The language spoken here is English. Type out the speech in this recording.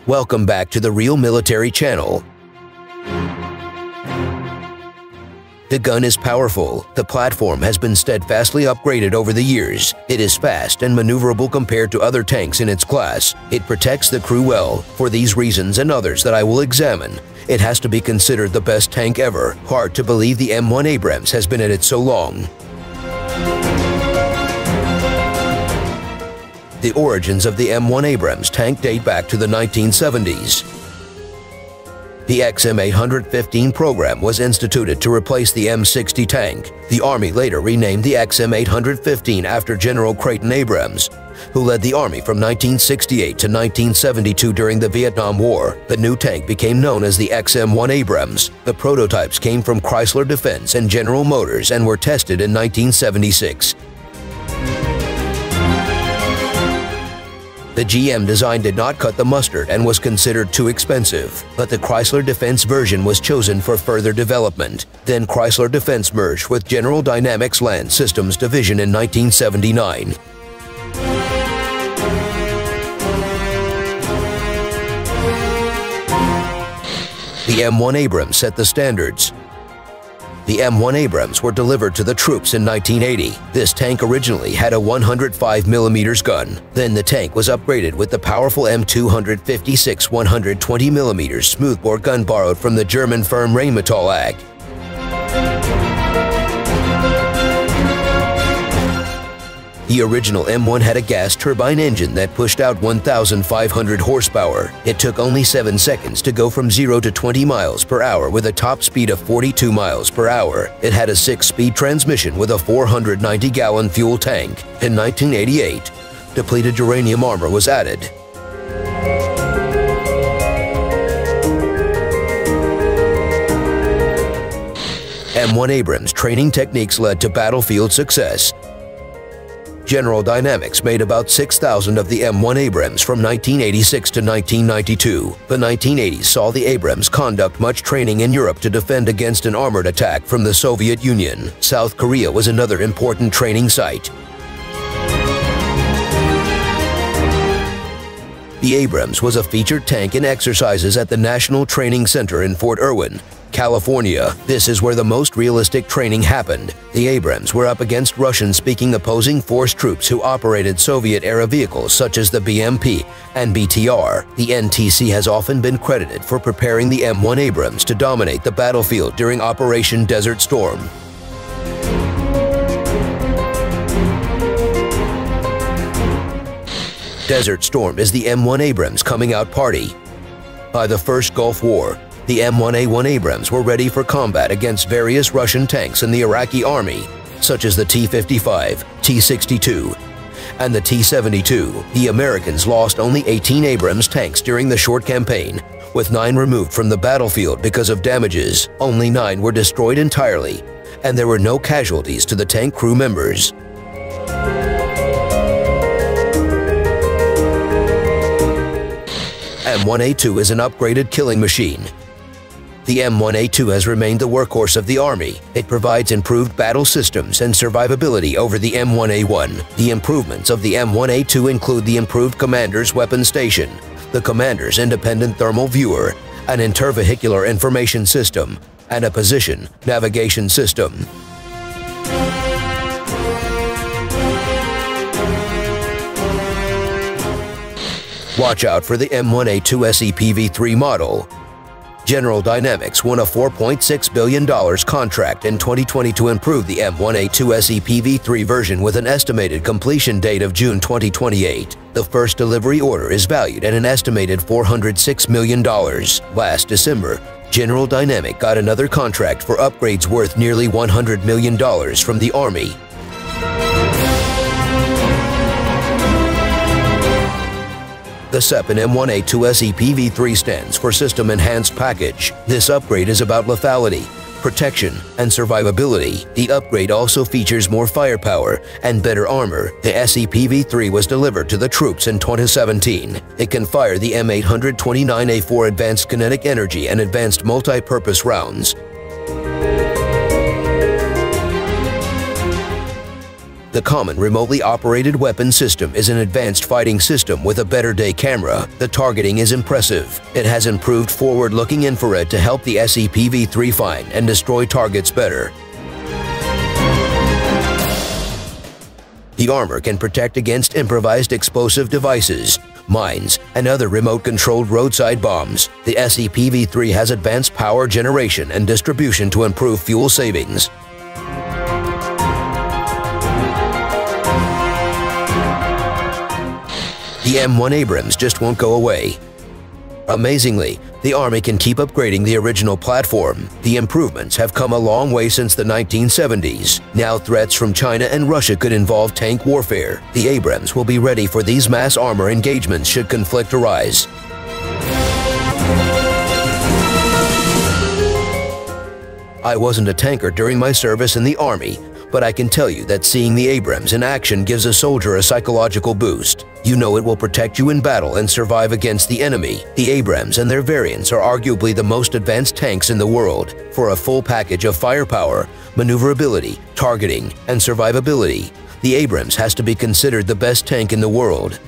Welcome back to the Real Military Channel. The gun is powerful. The platform has been steadfastly upgraded over the years. It is fast and maneuverable compared to other tanks in its class. It protects the crew well. For these reasons and others that I will examine, it has to be considered the best tank ever. Hard to believe the M1 Abrams has been at it so long. The origins of the M1 Abrams tank date back to the 1970s. The XM815 program was instituted to replace the M60 tank. The Army later renamed the XM815 after General Creighton Abrams, who led the Army from 1968 to 1972 during the Vietnam War. The new tank became known as the XM1 Abrams. The prototypes came from Chrysler Defense and General Motors and were tested in 1976. The GM design did not cut the mustard and was considered too expensive, but the Chrysler Defense version was chosen for further development. Then Chrysler Defense merged with General Dynamics Land Systems Division in 1979. The M1 Abrams set the standards. The M1 Abrams were delivered to the troops in 1980. This tank originally had a 105mm gun. Then the tank was upgraded with the powerful M256 120mm smoothbore gun borrowed from the German firm Rheinmetall AG. The original M1 had a gas turbine engine that pushed out 1,500 horsepower. It took only 7 seconds to go from 0 to 20 miles per hour with a top speed of 42 miles per hour. It had a 6-speed transmission with a 490-gallon fuel tank. In 1988, depleted uranium armor was added. M1 Abrams training techniques led to battlefield success. General Dynamics made about 6,000 of the M1 Abrams from 1986 to 1992. The 1980s saw the Abrams conduct much training in Europe to defend against an armored attack from the Soviet Union. South Korea was another important training site. The Abrams was a featured tank in exercises at the National Training Center in Fort Irwin, California. This is where the most realistic training happened. The Abrams were up against Russian-speaking opposing force troops who operated Soviet-era vehicles such as the BMP and BTR. The NTC has often been credited for preparing the M1 Abrams to dominate the battlefield during Operation Desert Storm. Desert Storm is the M1 Abrams coming out party. By the First Gulf War, the M1A1 Abrams were ready for combat against various Russian tanks in the Iraqi army, such as the T-55, T-62, and the T-72. The Americans lost only 18 Abrams tanks during the short campaign, with 9 removed from the battlefield because of damages. Only 9 were destroyed entirely, and there were no casualties to the tank crew members. M1A2 is an upgraded killing machine. The M1A2 has remained the workhorse of the Army. It provides improved battle systems and survivability over the M1A1. The improvements of the M1A2 include the improved commander's weapon station, the commander's independent thermal viewer, an intervehicular information system, and a position navigation system. Watch out for the M1A2 SEPV3 model. General Dynamics won a $4.6 billion contract in 2020 to improve the M1A2 SEPV3 version with an estimated completion date of June 2028. The first delivery order is valued at an estimated $406 million. Last December, General Dynamics got another contract for upgrades worth nearly $100 million from the Army. The SEPN M1A2 SEPV3 stands for System Enhanced Package. This upgrade is about lethality, protection, and survivability. The upgrade also features more firepower and better armor. The SEPV3 was delivered to the troops in 2017. It can fire the M829A4 Advanced Kinetic Energy and Advanced Multi-Purpose rounds. The common remotely operated weapon system is an advanced fighting system with a better day camera. The targeting is impressive. It has improved forward-looking infrared to help the SEPV-3 find and destroy targets better. The armor can protect against improvised explosive devices, mines, and other remote-controlled roadside bombs. The SEPV-3 has advanced power generation and distribution to improve fuel savings. The M1 Abrams just won't go away. Amazingly, the Army can keep upgrading the original platform. The improvements have come a long way since the 1970s. Now threats from China and Russia could involve tank warfare. The Abrams will be ready for these mass armor engagements should conflict arise. I wasn't a tanker during my service in the Army, but I can tell you that seeing the Abrams in action gives a soldier a psychological boost. You know it will protect you in battle and survive against the enemy. The Abrams and their variants are arguably the most advanced tanks in the world. For a full package of firepower, maneuverability, targeting, and survivability, the Abrams has to be considered the best tank in the world.